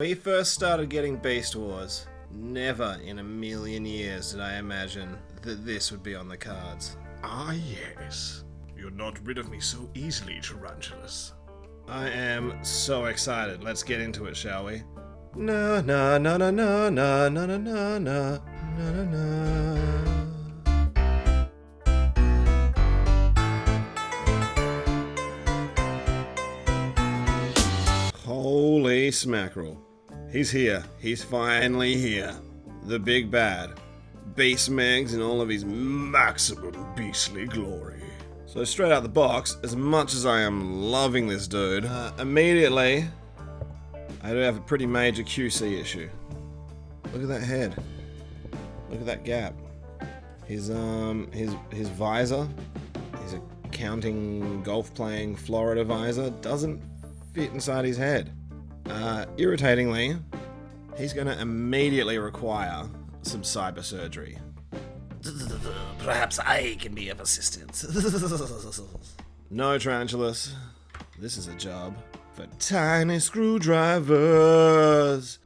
When we first started getting Beast Wars, never in a million years did I imagine that this would be on the cards. Ah yes, you're not rid of me so easily, Tarantulas. I am so excited. Let's get into it, shall we? Na na na na na na na na na na na na. Holy smackerel. He's here. He's finally here. The big bad. Beast Megs in all of his maximum beastly glory. So straight out the box, as much as I am loving this dude, immediately I do have a pretty major QC issue. Look at that head. Look at that gap. His visor, his accounting, golf playing Florida visor, doesn't fit inside his head. Irritatingly, he's going to immediately require some cyber surgery. Perhaps I can be of assistance. No, Tarantulas. This is a job for tiny screwdrivers.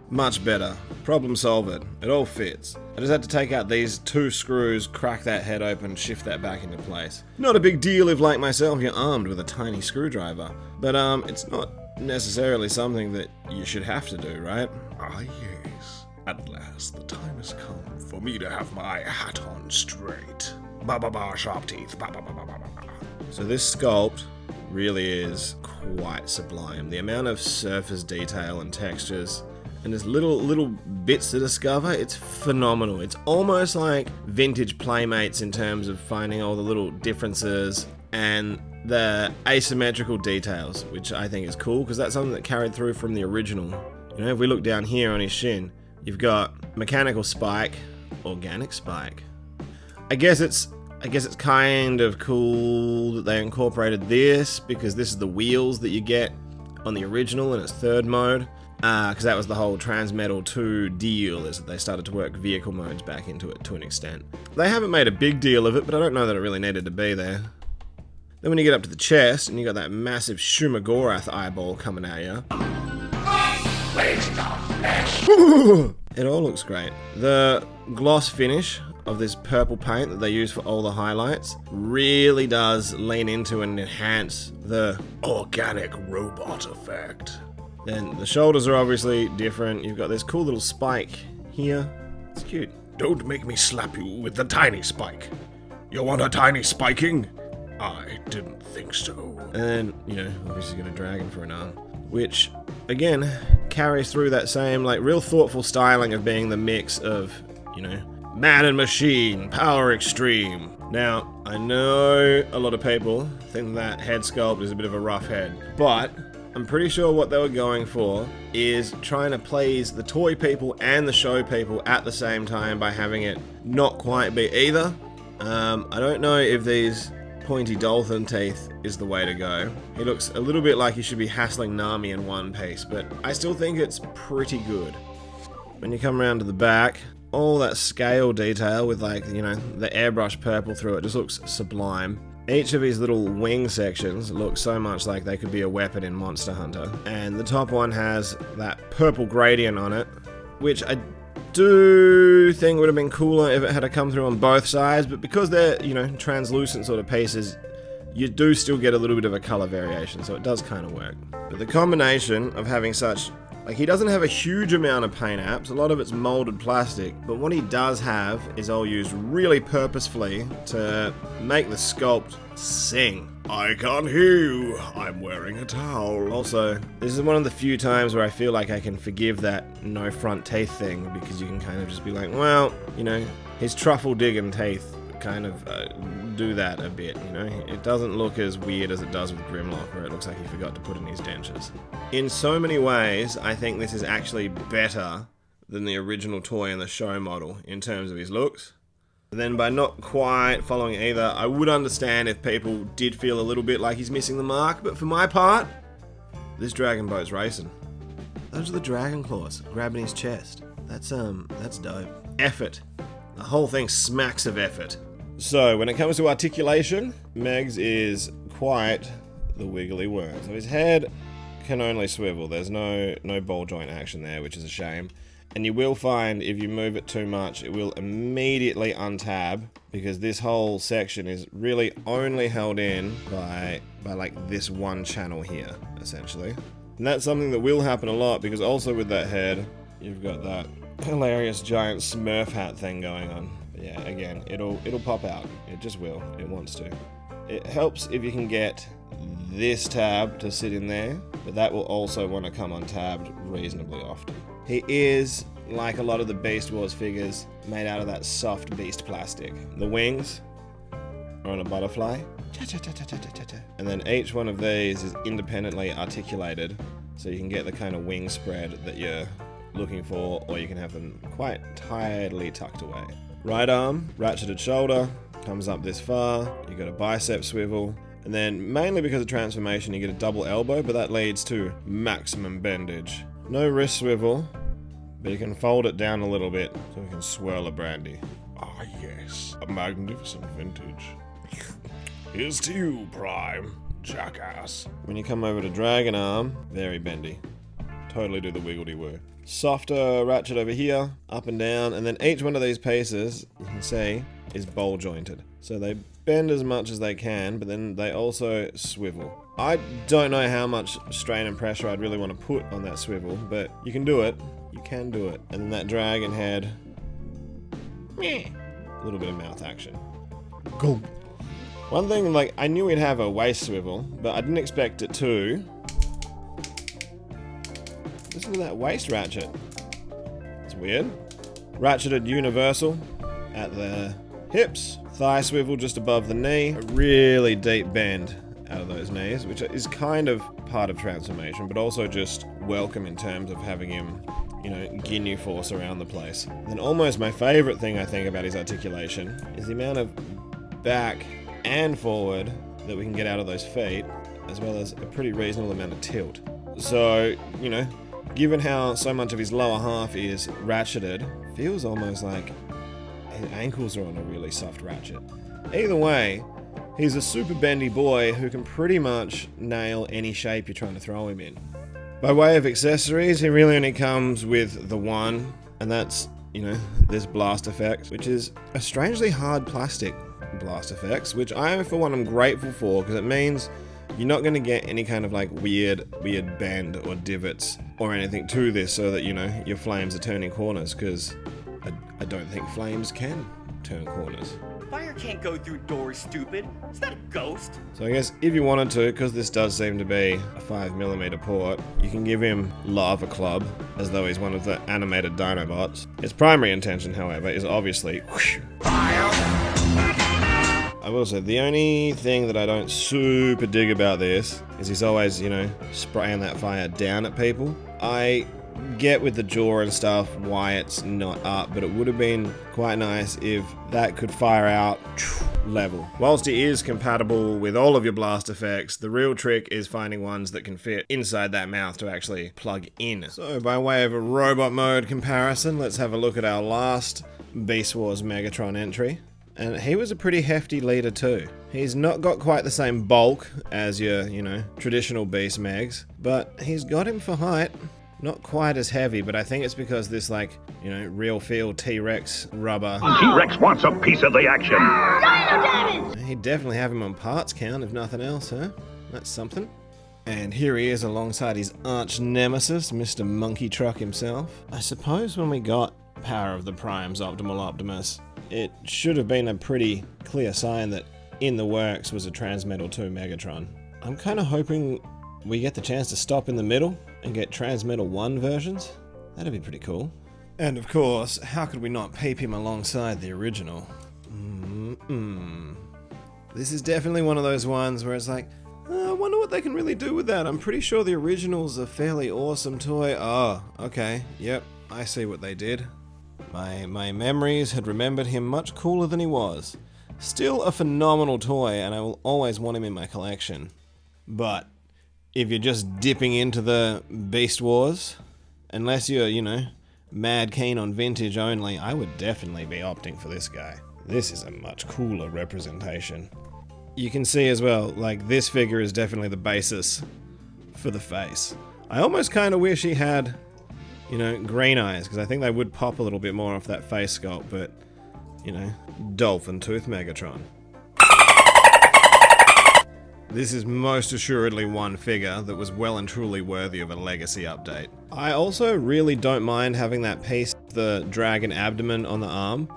Much better. Problem solve it. It all fits. I just had to take out these two screws, crack that head open, shift that back into place. Not a big deal if, like myself, you're armed with a tiny screwdriver. But it's not necessarily something that you should have to do, right? Ah yes, at last the time has come for me to have my hat on straight. Ba-ba-ba, sharp teeth, ba-ba-ba-ba-ba-ba. So this sculpt really is quite sublime. The amount of surface detail and textures and there's little bits to discover, it's phenomenal. It's almost like vintage Playmates in terms of finding all the little differences and the asymmetrical details, which I think is cool because that's something that carried through from the original. You know, if we look down here on his shin, you've got mechanical spike, organic spike. I guess it's kind of cool that they incorporated this because this is the wheels that you get on the original in its third mode. Because that was the whole Transmetal 2 deal, is that they started to work vehicle modes back into it to an extent. They haven't made a big deal of it, but I don't know that it really needed to be there. Then when you get up to the chest, and you got that massive Shumagorath eyeball coming at you. It all looks great. The gloss finish of this purple paint that they use for all the highlights really does lean into and enhance the organic robot effect. Then the shoulders are obviously different. You've got this cool little spike here. It's cute. Don't make me slap you with the tiny spike. You want a tiny spiking? I didn't think so. And then, you know, obviously got a dragon for an arm, which, again, carries through that same, like, real thoughtful styling of being the mix of, you know, man and machine, power extreme. Now, I know a lot of people think that head sculpt is a bit of a rough head, but I'm pretty sure what they were going for is trying to please the toy people and the show people at the same time by having it not quite be either. I don't know if these pointy dolphin teeth is the way to go. He looks a little bit like he should be hassling Nami in One Piece, but I still think it's pretty good. When you come around to the back, all that scale detail with, like, you know, the airbrush purple through it just looks sublime. Each of his little wing sections look so much like they could be a weapon in Monster Hunter. And the top one has that purple gradient on it, which I do think would have been cooler if it had to come through on both sides, but because they're, you know, translucent sort of pieces, you do still get a little bit of a color variation, so it does kind of work. But the combination of having such, like, he doesn't have a huge amount of paint apps, a lot of it's molded plastic, but what he does have is all used really purposefully to make the sculpt sing. I can't hear you, I'm wearing a towel. Also, this is one of the few times where I feel like I can forgive that no front teeth thing, because you can kind of just be like, well, you know, his truffle digging teeth kind of do that a bit, you know. It doesn't look as weird as it does with Grimlock, where it looks like he forgot to put in his dentures. In so many ways, I think this is actually better than the original toy and the show model in terms of his looks. But then by not quite following either, I would understand if people did feel a little bit like he's missing the mark, but for my part, this dragon boat's racing. Those are the dragon claws grabbing his chest. That's dope. Effort. The whole thing smacks of effort. So, when it comes to articulation, Megs is quite the wiggly worm. So his head can only swivel. There's no ball joint action there, which is a shame. And you will find if you move it too much, it will immediately untab, because this whole section is really only held in by like this one channel here, essentially. And that's something that will happen a lot, because also with that head, you've got that hilarious giant Smurf hat thing going on. But yeah, again, it'll pop out. It just will. It wants to. It helps if you can get this tab to sit in there, but that will also want to come untabbed reasonably often. He is, like a lot of the Beast Wars figures, made out of that soft beast plastic. The wings are on a butterfly, and then each one of these is independently articulated, so you can get the kind of wing spread that you're looking for, or you can have them quite tightly tucked away. Right arm, ratcheted shoulder, comes up this far, you got a bicep swivel, and then mainly because of transformation you get a double elbow, but that leads to maximum bendage. No wrist swivel, but you can fold it down a little bit so you can swirl a brandy. Ah yes, a magnificent vintage. Here's to you, Prime, jackass. When you come over to Dragon Arm, very bendy. Totally do the wiggledy-woo. Softer ratchet over here, up and down, and then each one of these pieces, you can see, is bowl jointed. So they bend as much as they can, but then they also swivel. I don't know how much strain and pressure I'd really want to put on that swivel, but you can do it. You can do it. And then that dragon head, a little bit of mouth action. Go. One thing, like, I knew he'd have a waist swivel, but I didn't expect it to. Listen to that waist ratchet. It's weird. Ratcheted universal at the hips. Thigh swivel just above the knee. A really deep bend out of those knees, which is kind of part of transformation, but also just welcome in terms of having him, you know, Ginyu force around the place. Then almost my favorite thing I think about his articulation is the amount of back and forward that we can get out of those feet, as well as a pretty reasonable amount of tilt. So, you know, given how so much of his lower half is ratcheted, feels almost like his ankles are on a really soft ratchet. Either way, he's a super bendy boy who can pretty much nail any shape you're trying to throw him in. By way of accessories, he really only comes with the one, and that's, you know, this blast effect, which is a strangely hard plastic blast effects, which I, for one, am grateful for, because it means you're not going to get any kind of like weird bend or divots or anything to this, so that, you know, your flames are turning corners, because I don't think flames can turn corners. Fire can't go through doors, stupid. It's not a ghost. So I guess if you wanted to, because this does seem to be a 5mm port, you can give him Lava Club, as though he's one of the animated Dinobots. His primary intention, however, is obviously I will say, the only thing that I don't super dig about this is he's always, you know, spraying that fire down at people. I get with the jaw and stuff why it's not up, but it would have been quite nice if that could fire out level. Whilst it is compatible with all of your blast effects, the real trick is finding ones that can fit inside that mouth to actually plug in. So by way of a robot mode comparison, let's have a look at our last Beast Wars Megatron entry. And he was a pretty hefty leader too. He's not got quite the same bulk as your, you know, traditional Beast Megs, but he's got him for height. Not quite as heavy, but I think it's because this, like, you know, real feel T-Rex rubber. T-Rex wants a piece of the action. Dino damage! He'd definitely have him on parts count, if nothing else, huh? That's something. And here he is alongside his arch nemesis, Mr. Monkey Truck himself. I suppose when we got Power of the Prime's Optimal Optimus, it should have been a pretty clear sign that in the works was a Transmetal 2 Megatron. I'm kind of hoping we get the chance to stop in the middle and get Transmetal 1 versions. That'd be pretty cool. And of course, how could we not peep him alongside the original? This is definitely one of those ones where it's like, I wonder what they can really do with that. I'm pretty sure the original's a fairly awesome toy. Oh, okay, yep, I see what they did. My memories had remembered him much cooler than he was. Still a phenomenal toy, and I will always want him in my collection. But if you're just dipping into the Beast Wars, unless you're, you know, mad keen on vintage only, I would definitely be opting for this guy. This is a much cooler representation. You can see as well, like, this figure is definitely the basis for the face. I almost kind of wish he had, you know, green eyes, because I think they would pop a little bit more off that face sculpt, but, you know, dolphin tooth Megatron. This is most assuredly one figure that was well and truly worthy of a legacy update. I also really don't mind having that piece of the dragon abdomen on the arm.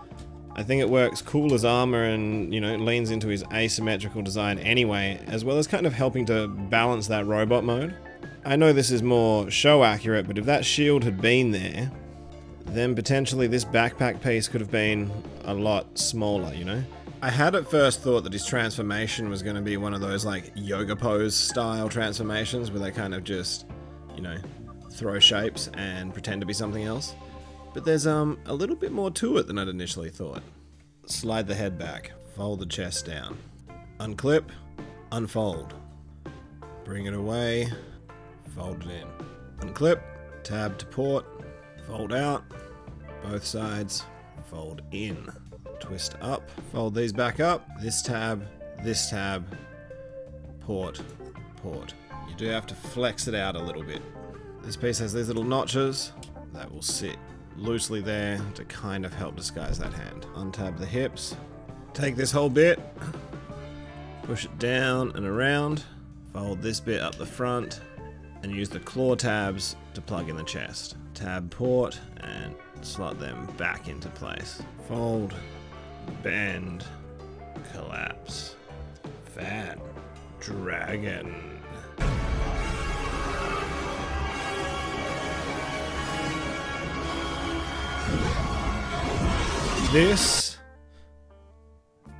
I think it works cool as armor and, you know, leans into his asymmetrical design anyway, as well as kind of helping to balance that robot mode. I know this is more show accurate, but if that shield had been there, then potentially this backpack piece could have been a lot smaller, you know? I had at first thought that his transformation was going to be one of those like yoga pose style transformations where they kind of just, you know, throw shapes and pretend to be something else. But there's a little bit more to it than I'd initially thought. Slide the head back, fold the chest down, unclip, unfold, bring it away, fold it in, unclip, tab to port, fold out, both sides, fold in. Twist up, fold these back up, this tab, port, port. You do have to flex it out a little bit. This piece has these little notches that will sit loosely there to kind of help disguise that hand. Untab the hips, take this whole bit, push it down and around, fold this bit up the front, and use the claw tabs to plug in the chest. Tab port and slot them back into place. Fold, bend, collapse, fan, dragon. This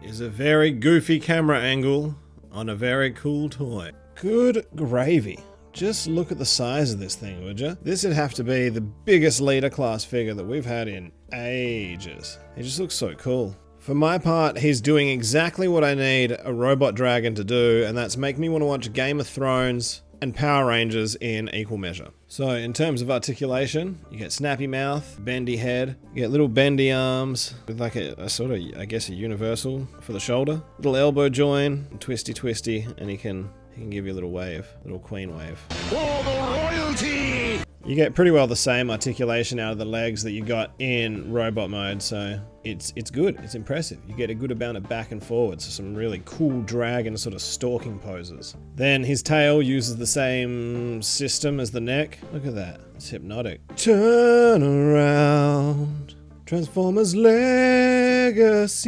is a very goofy camera angle on a very cool toy. Good gravy. Just look at the size of this thing, would you? This would have to be the biggest leader class figure that we've had in ages. He just looks so cool. For my part, he's doing exactly what I need a robot dragon to do, and that's make me want to watch Game of Thrones and Power Rangers in equal measure. So in terms of articulation, you get snappy mouth, bendy head, you get little bendy arms with like a sort of, I guess, a universal for the shoulder, little elbow join, twisty, and he can give you a little wave, little queen wave. For the royalty! You get pretty well the same articulation out of the legs that you got in robot mode, so it's good, it's impressive. You get a good amount of back and forward, so some really cool dragon sort of stalking poses. Then his tail uses the same system as the neck. Look at that, it's hypnotic. Turn around, Transformers Legacy.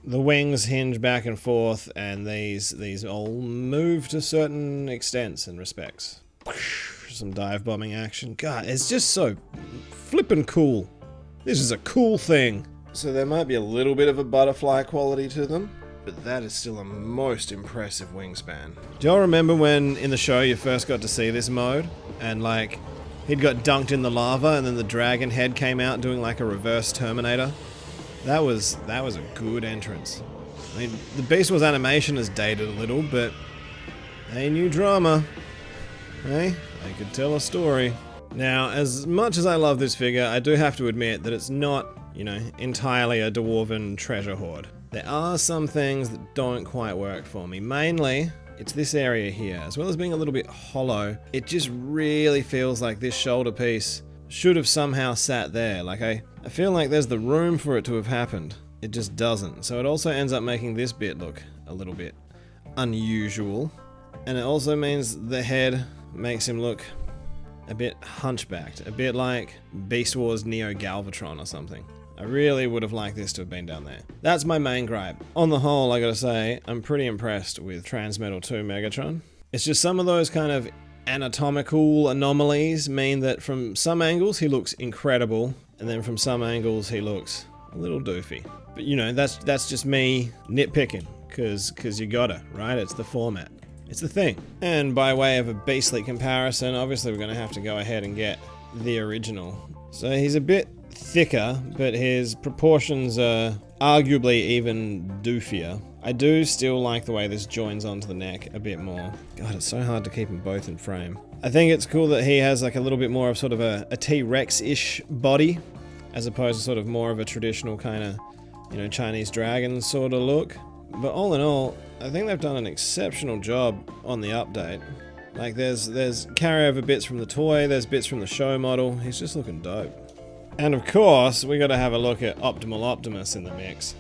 The wings hinge back and forth, and these all move to certain extents and respects. Some dive bombing action. God, it's just so flippin' cool. This is a cool thing. So there might be a little bit of a butterfly quality to them, but that is still a most impressive wingspan. Do y'all remember when in the show you first got to see this mode? And like, he'd got dunked in the lava and then the dragon head came out doing like a reverse Terminator? That was a good entrance. I mean, the Beast Wars animation is dated a little, but hey, new drama. Hey, they could tell a story. Now, as much as I love this figure, I do have to admit that it's not, you know, entirely a dwarven treasure hoard. There are some things that don't quite work for me. Mainly, it's this area here. As well as being a little bit hollow, it just really feels like this shoulder piece should have somehow sat there. Like, I feel like there's the room for it to have happened. It just doesn't. So it also ends up making this bit look a little bit unusual. And it also means the head makes him look a bit hunchbacked. A bit like Beast Wars Neo Galvatron or something. I really would have liked this to have been down there. That's my main gripe. On the whole, I gotta say, I'm pretty impressed with Transmetal 2 Megatron. It's just some of those kind of anatomical anomalies mean that from some angles he looks incredible, and then from some angles he looks a little doofy. But you know, that's just me nitpicking, cause you gotta, right? It's the format. It's the thing. And by way of a beastly comparison, obviously we're gonna have to go ahead and get the original. So he's a bit thicker, but his proportions are arguably even doofier. I do still like the way this joins onto the neck a bit more. God, it's so hard to keep them both in frame. I think it's cool that he has like a little bit more of sort of a T-Rex-ish body, as opposed to sort of more of a traditional kind of, you know, Chinese dragon sort of look. But all in all, I think they've done an exceptional job on the update. Like there's carryover bits from the toy, there's bits from the show model. He's just looking dope. And of course, we got to have a look at Optimal Optimus in the mix.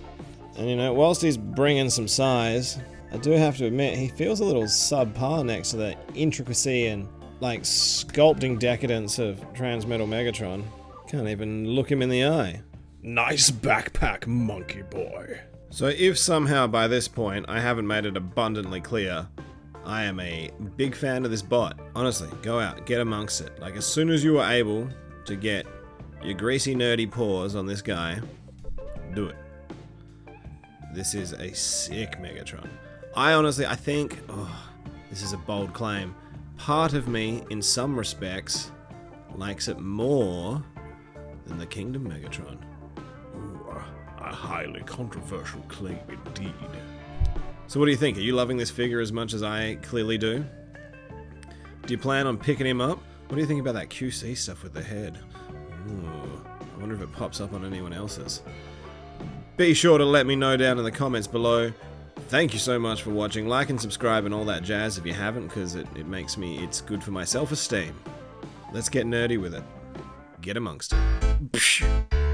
And you know, whilst he's bringing some size, I do have to admit he feels a little subpar next to the intricacy and like sculpting decadence of Transmetal Megatron. Can't even look him in the eye. Nice backpack, monkey boy. So if somehow by this point I haven't made it abundantly clear, I am a big fan of this bot. Honestly, go out, get amongst it. Like as soon as you are able to get your greasy nerdy paws on this guy, do it. This is a sick Megatron. I think, this is a bold claim. Part of me, in some respects, likes it more than the Kingdom Megatron. Ooh, a highly controversial claim indeed. So what do you think? Are you loving this figure as much as I clearly do? Do you plan on picking him up? What do you think about that QC stuff with the head? Ooh, I wonder if it pops up on anyone else's. Be sure to let me know down in the comments below. Thank you so much for watching. Like and subscribe and all that jazz if you haven't, because it makes me, it's good for my self-esteem. Let's get nerdy with it. Get amongst it.